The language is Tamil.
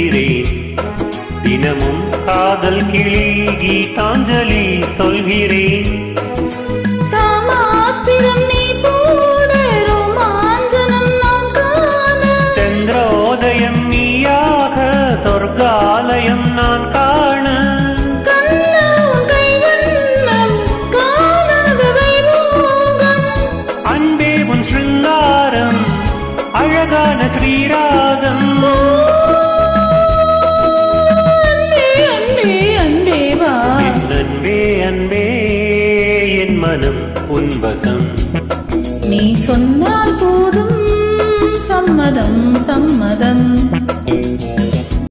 செய்கிறேன். தினமும் காதல் கிளி கீதாஞ்சலி சொல்கிறேன். காமாஸ்திரம் நீ போட ரோமாஞ்சனம் நான் காண, சந்திரோதயம் நீயாக சொர்க்காலயம் நான் காண, கண்ணா உன் கைவண்ணம் காணாத வைபோகம், அன்பே உன் ஸ்ருங்காரம் அழகான ஸ்ரீராகம். அன்பே அன்பே என் மனம் உன்வசம், நீ சொன்னால் போதும் சம்மதம் சம்மதம்.